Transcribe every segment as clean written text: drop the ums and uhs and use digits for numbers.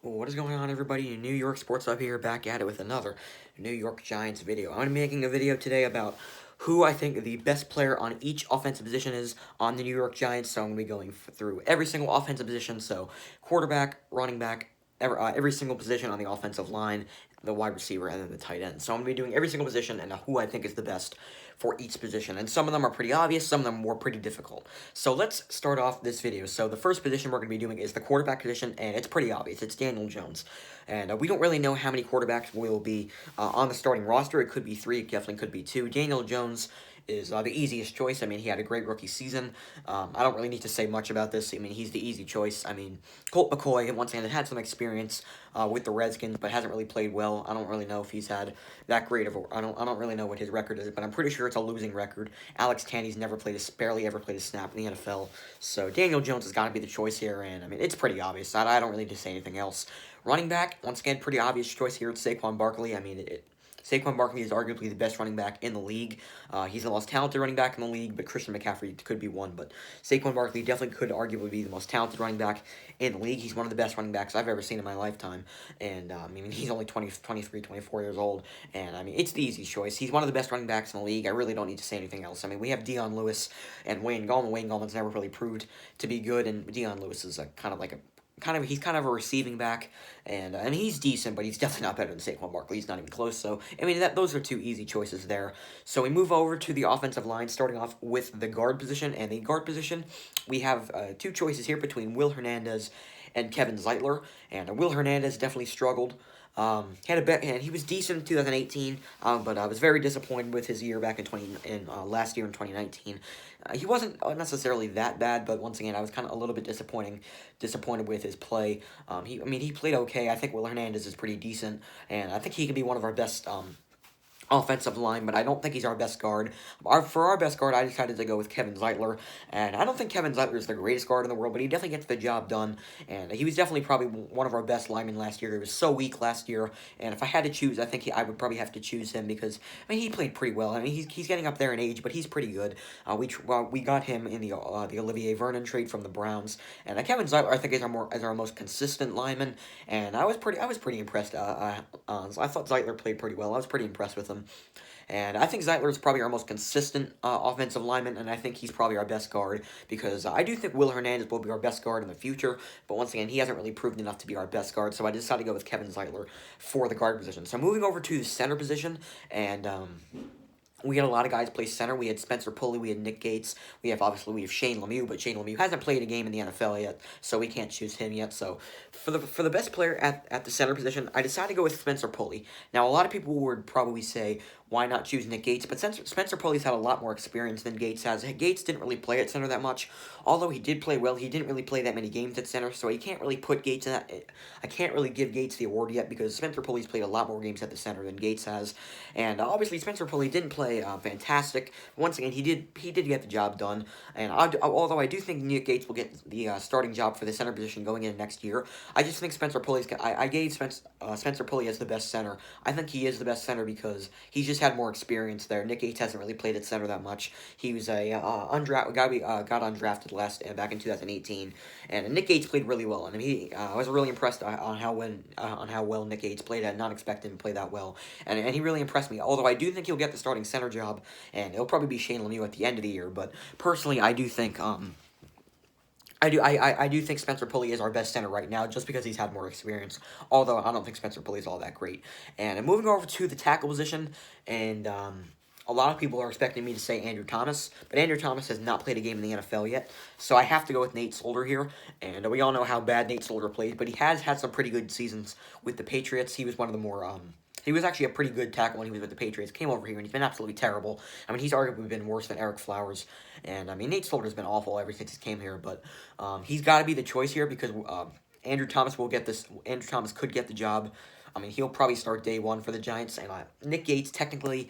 What is going on, everybody? New York Sports Up here, back at it with another New York Giants video. I'm going to be making a video today about who I think the best player on each offensive position is on the New York Giants. So I'm going to be going through every single offensive position, so quarterback, running back, every single position on the offensive line, the wide receiver, and then the tight end. So I'm going to be doing every single position and who I think is the best for each position. And some of them are pretty obvious, some of them were pretty difficult. So let's start off this video. So the first position we're going to be doing is the quarterback position, and it's pretty obvious. It's Daniel Jones. And we don't really know how many quarterbacks will be on the starting roster. It could be 3, it definitely could be 2. Daniel Jones is the easiest choice. I mean, he had a great rookie season. I don't really need to say much about this. I mean, he's the easy choice. I mean, Colt McCoy, once again, had some experience with the Redskins, but hasn't really played well. I don't really know if he's had that great of a. I don't really know what his record is, but I'm pretty sure it's a losing record. Alex Tandy's barely ever played a snap in the NFL. So Daniel Jones has got to be the choice here, and I mean, it's pretty obvious. I don't really need to say anything else. Running back, once again, pretty obvious choice here. It's Saquon Barkley. I mean, Saquon Barkley is arguably the best running back in the league. He's the most talented running back in the league, but Christian McCaffrey could be one. But Saquon Barkley definitely could arguably be the most talented running back in the league. He's one of the best running backs I've ever seen in my lifetime. And, I mean, he's only 23, 24 years old. And, I mean, it's the easy choice. He's one of the best running backs in the league. I really don't need to say anything else. I mean, we have Dion Lewis and Wayne Gallman. Wayne Gallman's never really proved to be good, and Dion Lewis is he's kind of a receiving back, and I mean, he's decent, but he's definitely not better than Saquon Barkley. He's not even close. So I mean, those are two easy choices there. So we move over to the offensive line, starting off with the guard position. And the guard position, we have two choices here between Will Hernandez and Kevin Zeitler. And Will Hernandez definitely struggled. And he was decent in 2018, but I was very disappointed with his year back in last year in 2019. He wasn't necessarily that bad, but once again, I was kind of a little bit disappointed with his play. He played okay. I think Will Hernandez is pretty decent, and I think he can be one of our best offensive line, but I don't think he's our best guard. For our best guard, I decided to go with Kevin Zeitler, and I don't think Kevin Zeitler is the greatest guard in the world, but he definitely gets the job done, and he was definitely probably one of our best linemen last year. He was so weak last year, and if I had to choose, I think I would probably have to choose him because, I mean, he played pretty well. I mean, he's getting up there in age, but he's pretty good. We got him in the Olivier Vernon trade from the Browns, and Kevin Zeitler, I think, is our most consistent lineman, and I was pretty impressed. So I thought Zeitler played pretty well. I was pretty impressed with him. And I think Zeitler is probably our most consistent offensive lineman, and I think he's probably our best guard because I do think Will Hernandez will be our best guard in the future, but once again, he hasn't really proven enough to be our best guard, so I decided to go with Kevin Zeitler for the guard position. So moving over to the center position, and we had a lot of guys play center. We had Spencer Pulley, we had Nick Gates, we have Shane Lemieux, but Shane Lemieux hasn't played a game in the NFL yet, so we can't choose him yet. So for the best player at the center position, I decided to go with Spencer Pulley. Now, a lot of people would probably say, why not choose Nick Gates? But Spencer Pulley's had a lot more experience than Gates has. Gates didn't really play at center that much. Although he did play well, he didn't really play that many games at center, so you can't really put Gates in that. I can't really give Gates the award yet because Spencer Pulley's played a lot more games at the center than Gates has. And obviously, Spencer Pulley didn't play fantastic. Once again, he did get the job done. And although I do think Nick Gates will get the starting job for the center position going in next year, I just think Spencer Pulley's. I gave Spencer Pulley as the best center. I think he is the best center because he's just had more experience there. Nick Gates hasn't really played at center that much. He was a got undrafted back in 2018, and Nick Gates played really well. And I was really impressed on how well Nick Gates played. I did not expect him to play that well, and he really impressed me. Although I do think he'll get the starting center job, and it'll probably be Shane Lemieux at the end of the year. But personally, I do think I do think Spencer Pulley is our best center right now, just because he's had more experience. Although I don't think Spencer Pulley is all that great. And moving over to the tackle position, and a lot of people are expecting me to say Andrew Thomas, but Andrew Thomas has not played a game in the NFL yet, so I have to go with Nate Solder here. And we all know how bad Nate Solder plays, but he has had some pretty good seasons with the Patriots. He was one of the more he was actually a pretty good tackle when he was with the Patriots. Came over here, and he's been absolutely terrible. I mean, he's arguably been worse than Eric Flowers. And, I mean, Nate Solder's been awful ever since he came here. But he's got to be the choice here because Andrew Thomas could get the job I mean, he'll probably start day one for the Giants. And Nick Gates technically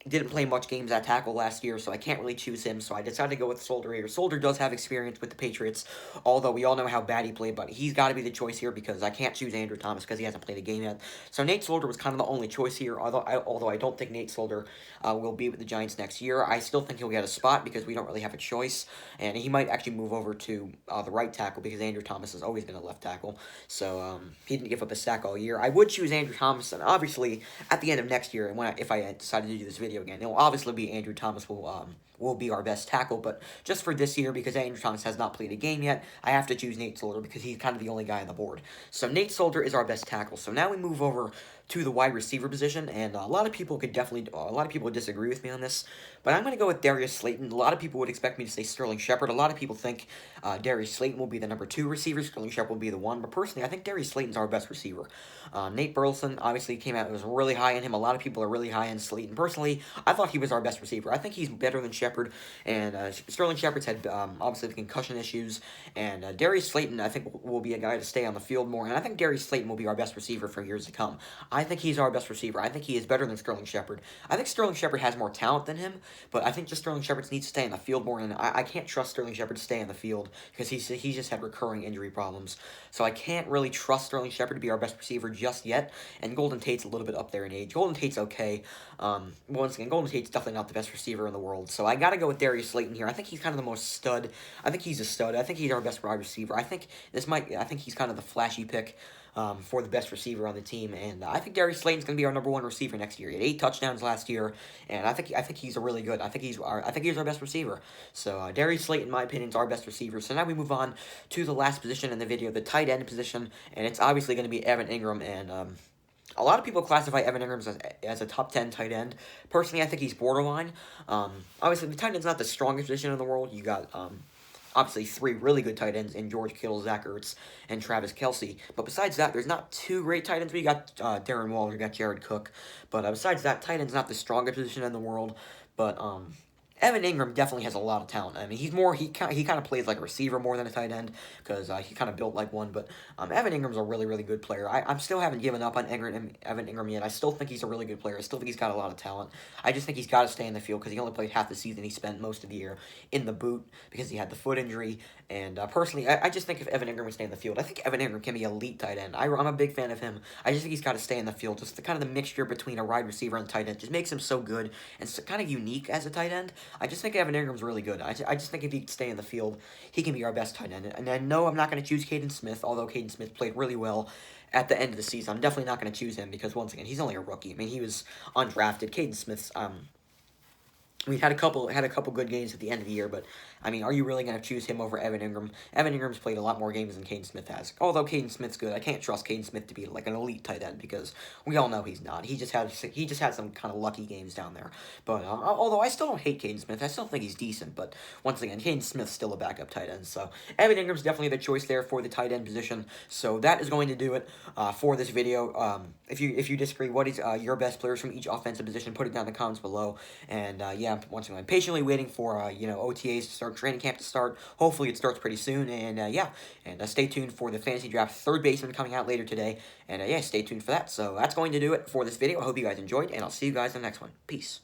didn't play much games at tackle last year, so I can't really choose him. So I decided to go with Solder here. Solder does have experience with the Patriots, although we all know how bad he played. But he's got to be the choice here because I can't choose Andrew Thomas because he hasn't played a game yet. So Nate Solder was kind of the only choice here, although I don't think Nate Solder will be with the Giants next year. I still think he'll get a spot because we don't really have a choice, and he might actually move over to the right tackle because Andrew Thomas has always been a left tackle. So he didn't give up a sack all year. I would choose Andrew Thomas, and obviously at the end of next year, if I decided to do this video again, it will obviously be Andrew Thomas will be our best tackle. But just for this year, because Andrew Thomas has not played a game yet, I have to choose Nate Solder because he's kind of the only guy on the board. So Nate Solder is our best tackle. So now we move over to the wide receiver position, and a lot of people would disagree with me on this, but I'm going to go with Darius Slayton. A lot of people would expect me to say Sterling Shepard. A lot of people think Darius Slayton will be the number 2 receiver, Sterling Shepard will be the 1, but personally, I think Darius Slayton's our best receiver. Nate Burleson obviously came out, it was really high on him. A lot of people are really high on Slayton. Personally, I thought he was our best receiver. I think he's better than Shepard, and Sterling Shepard's had obviously the concussion issues, and Darius Slayton, I think, will be a guy to stay on the field more, and I think Darius Slayton will be our best receiver for years to come. I think he's our best receiver. I think he is better than Sterling Shepard. I think Sterling Shepard has more talent than him, but I think just Sterling Shepard needs to stay in the field more, and I can't trust Sterling Shepard to stay in the field because he's just had recurring injury problems. So I can't really trust Sterling Shepard to be our best receiver just yet, and Golden Tate's a little bit up there in age. Golden Tate's okay. Once again, Golden Tate's definitely not the best receiver in the world, so I gotta go with Darius Slayton here. I think he's kind of the most stud. I think he's a stud. I think he's our best wide receiver. I think he's kind of the flashy pick for the best receiver on the team, and I think Darius Slayton's going to be our number 1 receiver next year. He had 8 touchdowns last year, and I think he's a really good. I think he's our best receiver. So Darius Slayton, in my opinion, is our best receiver. So now we move on to the last position in the video, the tight end position, and it's obviously going to be Evan Ingram, and a lot of people classify Evan Ingram as a top 10 tight end. Personally, I think he's borderline. Obviously, the tight end's not the strongest position in the world. You got obviously 3 really good tight ends in George Kittle, Zach Ertz, and Travis Kelce. But besides that, there's not 2 great tight ends. We got Darren Waller, we got Jared Cook. But besides that, tight end's not the strongest position in the world. But Evan Ingram definitely has a lot of talent. I mean, he kind of plays like a receiver more than a tight end because he kind of built like one. But Evan Ingram's a really, really good player. I still haven't given up on Evan Ingram yet. I still think he's a really good player. I still think he's got a lot of talent. I just think he's got to stay in the field because he only played half the season. He spent most of the year in the boot because he had the foot injury. And personally, I just think if Evan Ingram would stay in the field, I think Evan Ingram can be an elite tight end. I'm a big fan of him. I just think he's got to stay in the field. Just the kind of the mixture between a wide receiver and tight end just makes him so good and so kind of unique as a tight end. I just think Evan Ingram's really good. I just think if he could stay in the field, he can be our best tight end. And I know I'm not going to choose Caden Smith, although Caden Smith played really well at the end of the season. I'm definitely not going to choose him because, once again, he's only a rookie. I mean, he was undrafted. Caden Smith's we had a couple good games at the end of the year, but I mean, are you really going to choose him over Evan Ingram? Evan Ingram's played a lot more games than Caden Smith has. Although Caden Smith's good, I can't trust Caden Smith to be like an elite tight end because we all know he's not. He just had some kind of lucky games down there. But although I still don't hate Caden Smith, I still think he's decent. But once again, Caden Smith's still a backup tight end. So Evan Ingram's definitely the choice there for the tight end position. So that is going to do it for this video. If you disagree, what is your best players from each offensive position? Put it down in the comments below. And yeah, once again, I'm patiently waiting for OTAs to start, training camp to start. Hopefully it starts pretty soon. And yeah, and stay tuned for the fantasy draft third baseman coming out later today. And yeah, stay tuned for that. So that's going to do it for this video. I hope you guys enjoyed, and I'll see you guys in the next one. Peace.